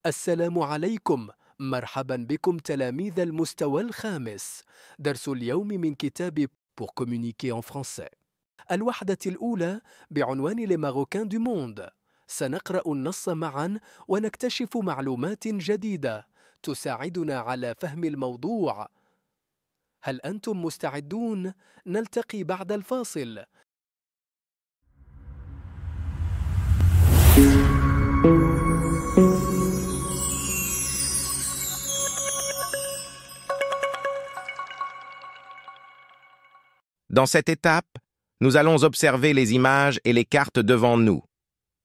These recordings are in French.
السلام عليكم. مرحبا بكم تلاميذ المستوى الخامس. درس اليوم من كتاب Pour communiquer en français. الوحدة الأولى بعنوان Les Marocains du monde. سنقرأ النص معا ونكتشف معلومات جديدة تساعدنا على فهم الموضوع. هل أنتم مستعدون؟ نلتقي بعد الفاصل. Dans cette étape, nous allons observer les images et les cartes devant nous.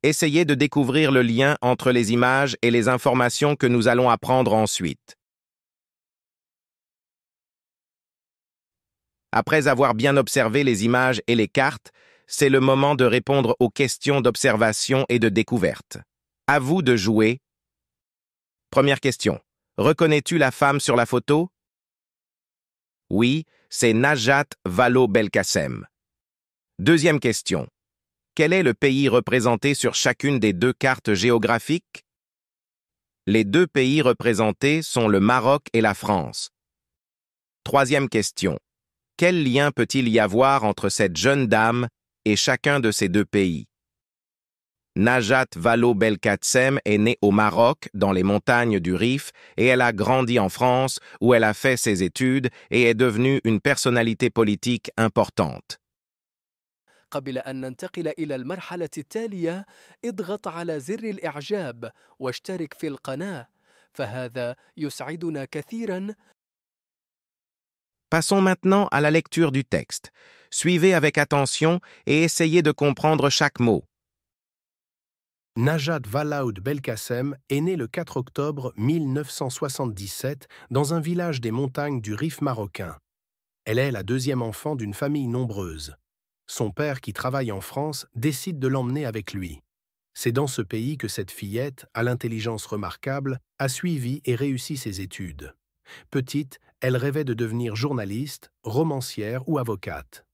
Essayez de découvrir le lien entre les images et les informations que nous allons apprendre ensuite. Après avoir bien observé les images et les cartes, c'est le moment de répondre aux questions d'observation et de découverte. À vous de jouer. Première question. Reconnais-tu la femme sur la photo? Oui, c'est Najat Vallaud-Belkacem. Deuxième question. Quel est le pays représenté sur chacune des deux cartes géographiques? Les deux pays représentés sont le Maroc et la France. Troisième question. Quel lien peut-il y avoir entre cette jeune dame et chacun de ces deux pays? Najat Vallaud-Belkacem est née au Maroc, dans les montagnes du Rif, et elle a grandi en France, où elle a fait ses études et est devenue une personnalité politique importante. قبل أن ننتقل إلى المرحلة التالية، اضغط على زر الإعجاب واشترك في القناة، فهذا يسعدنا كثيراً. Passons maintenant à la lecture du texte. Suivez avec attention et essayez de comprendre chaque mot. Najat Vallaud-Belkacem est née le 4 octobre 1977 dans un village des montagnes du Rif marocain. Elle est la deuxième enfant d'une famille nombreuse. Son père, qui travaille en France, décide de l'emmener avec lui. C'est dans ce pays que cette fillette, à l'intelligence remarquable, a suivi et réussi ses études. Petite, elle rêvait de devenir journaliste, romancière ou avocate.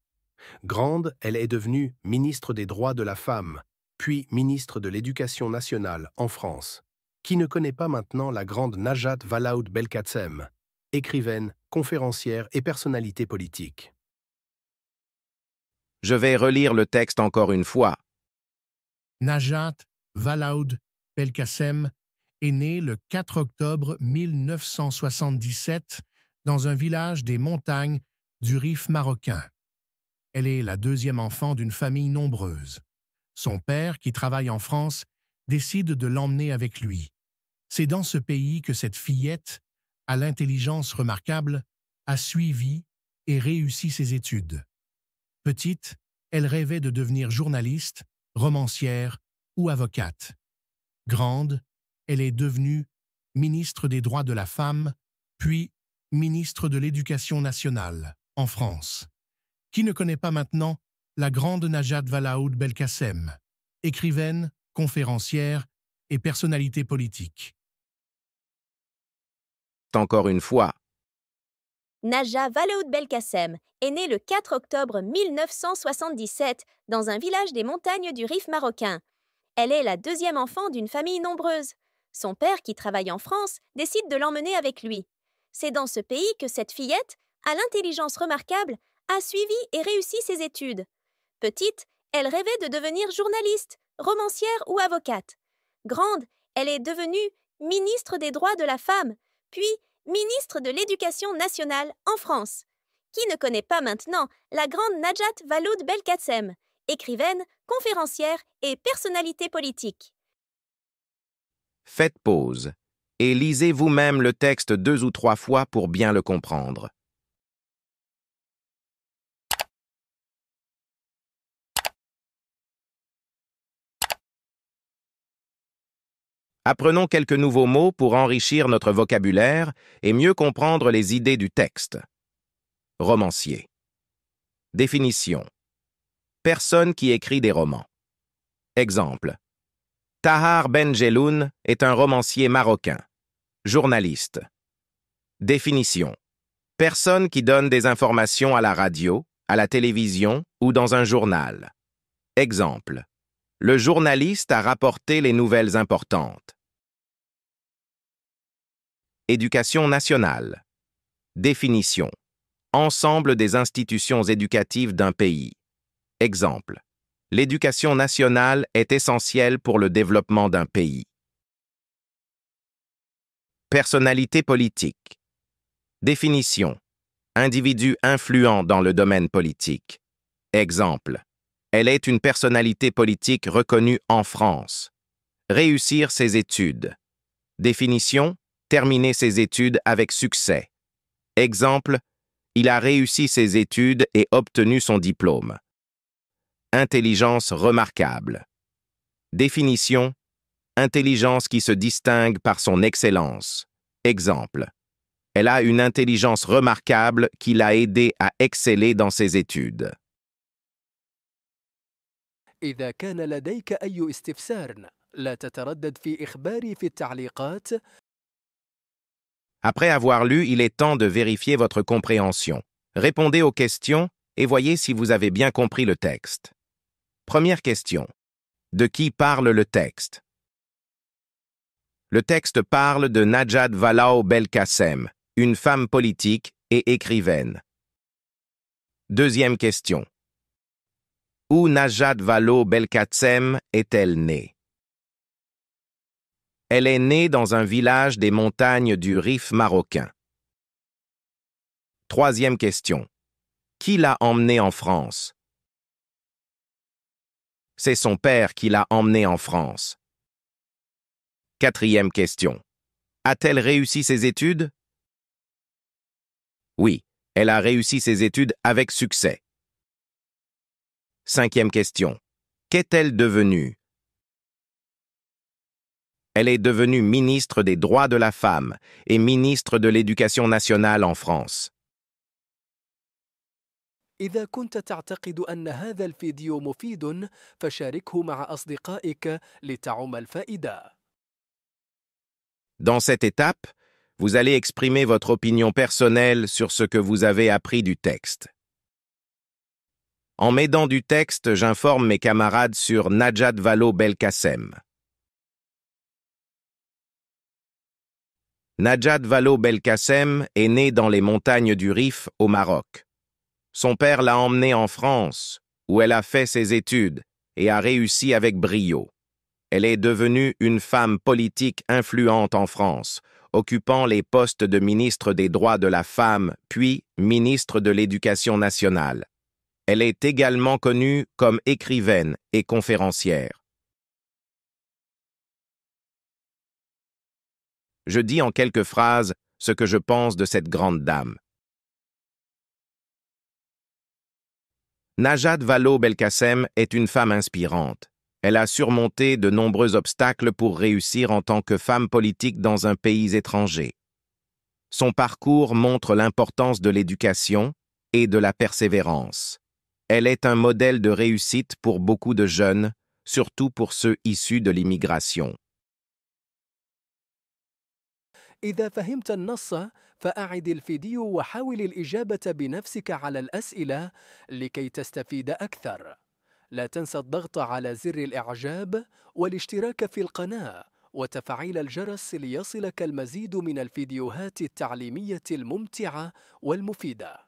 Grande, elle est devenue ministre des Droits de la Femme, puis ministre de l'Éducation nationale en France. Qui ne connaît pas maintenant la grande Najat Vallaud-Belkacem, écrivaine, conférencière et personnalité politique? Je vais relire le texte encore une fois. Najat Vallaud-Belkacem est née le 4 octobre 1977 dans un village des montagnes du Rif marocain. Elle est la deuxième enfant d'une famille nombreuse. Son père, qui travaille en France, décide de l'emmener avec lui. C'est dans ce pays que cette fillette, à l'intelligence remarquable, a suivi et réussi ses études. Petite, elle rêvait de devenir journaliste, romancière ou avocate. Grande, elle est devenue ministre des Droits de la Femme, puis ministre de l'Éducation nationale en France. Qui ne connaît pas maintenant la grande Najat Vallaud-Belkacem, écrivaine, conférencière et personnalité politique? Encore une fois. Najat Vallaud-Belkacem est née le 4 octobre 1977 dans un village des montagnes du Rif marocain. Elle est la deuxième enfant d'une famille nombreuse. Son père, qui travaille en France, décide de l'emmener avec lui. C'est dans ce pays que cette fillette, à l'intelligence remarquable, a suivi et réussi ses études. Petite, elle rêvait de devenir journaliste, romancière ou avocate. Grande, elle est devenue ministre des Droits de la Femme, puis ministre de l'Éducation nationale en France. Qui ne connaît pas maintenant la grande Najat Vallaud-Belkacem, écrivaine, conférencière et personnalité politique? Faites pause et lisez vous-même le texte 2 ou 3 fois pour bien le comprendre. Apprenons quelques nouveaux mots pour enrichir notre vocabulaire et mieux comprendre les idées du texte. Romancier. Définition. Personne qui écrit des romans. Exemple. Tahar Ben Jelloun est un romancier marocain. Journaliste. Définition. Personne qui donne des informations à la radio, à la télévision ou dans un journal. Exemple. Le journaliste a rapporté les nouvelles importantes. Éducation nationale. Définition. Ensemble des institutions éducatives d'un pays. Exemple. L'éducation nationale est essentielle pour le développement d'un pays. Personnalité politique. Définition. Individu influent dans le domaine politique. Exemple. Elle est une personnalité politique reconnue en France. Réussir ses études. Définition. Terminer ses études avec succès. Exemple. Il a réussi ses études et obtenu son diplôme. Intelligence remarquable. Définition. Intelligence qui se distingue par son excellence. Exemple. Elle a une intelligence remarquable qui l'a aidé à exceller dans ses études. إذا كان لديك أي استفسار لا تتردد في إخباري في التعليقات. Après avoir lu, il est temps de vérifier votre compréhension. Répondez aux questions et voyez si vous avez bien compris le texte. Première question. De qui parle le texte? Le texte parle de Najat Vallaud-Belkacem, une femme politique et écrivaine. Deuxième question. Où Najat Vallaud-Belkacem est-elle née? Elle est née dans un village des montagnes du Rif marocain. Troisième question. Qui l'a emmenée en France? C'est son père qui l'a emmenée en France. Quatrième question. A-t-elle réussi ses études? Oui, elle a réussi ses études avec succès. Cinquième question. Qu'est-elle devenue? Elle est devenue ministre des Droits de la Femme et ministre de l'Éducation nationale en France. إذا كنت تعتقد أن هذا الفيديو مفيد فشاركه مع أصدقائك لتعم الفائدة. Dans cette étape, vous allez exprimer votre opinion personnelle sur ce que vous avez appris du texte. En m'aidant du texte, j'informe mes camarades sur Najat Vallaud-Belkacem. Najat Vallaud-Belkacem est née dans les montagnes du Rif au Maroc. Son père l'a emmenée en France, où elle a fait ses études et a réussi avec brio. Elle est devenue une femme politique influente en France, occupant les postes de ministre des Droits de la Femme, puis ministre de l'Éducation nationale. Elle est également connue comme écrivaine et conférencière. Je dis en quelques phrases ce que je pense de cette grande dame. Najat Vallaud-Belkacem est une femme inspirante. Elle a surmonté de nombreux obstacles pour réussir en tant que femme politique dans un pays étranger. Son parcours montre l'importance de l'éducation et de la persévérance. Elle est un modèle de réussite pour beaucoup de jeunes, surtout pour ceux issus de l'immigration. إذا فهمت النص فأعد الفيديو وحاول الإجابة بنفسك على الأسئلة لكي تستفيد أكثر. لا تنسى الضغط على زر الإعجاب والاشتراك في القناة وتفعيل الجرس ليصلك المزيد من الفيديوهات التعليمية الممتعة والمفيدة.